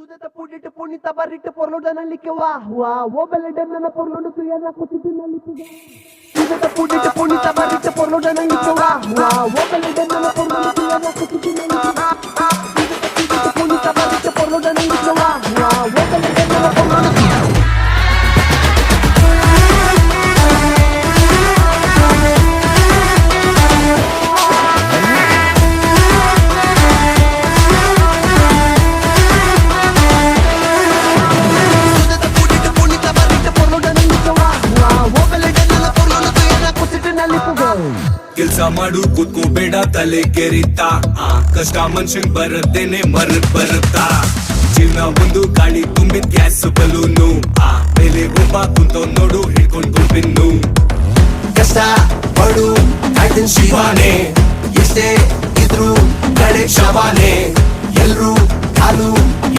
Sudete pudite punita barrite por lo dan ali que wa wo bele den na por lo tu ya na kuchiti na li tuga Sudete pudite punita barrite por lo dan ali que wa wo bele den na por lo tu ya na kuchiti na li tuga Sudete pudite punita barrite por lo dan ali que wa wo bele den na por lo tu ಕೆಲ್ಸ ಮಾಡು ಕೂತ್ಕೋಬೇಡ ತಲೆ ಕೆರಿತಾ ಕಷ್ಟ ಮನುಷ್ಯನ್ ಬರದೇನೆ ಮರಕ್ ಬರುತ್ತಾ ಜೀವನ ಒಂದು ಗಾಳಿ ತುಂಬಿದ gas balloon ಮೇಲೆ ಒಬ್ಬ ಕುಂತ ನೋಡು ಹಿಡ್ಕೊಂಡು ಬಿನ್ನು ಕಷ್ಟ ಪಡು ಕಾಯ್ತಿನ್ ಶಿವಾನೆ ಎಷ್ಟೇ ಇದ್ರು ಕಡೆ ಶವಾನೆ ಎಲ್ರು ಕಾಲು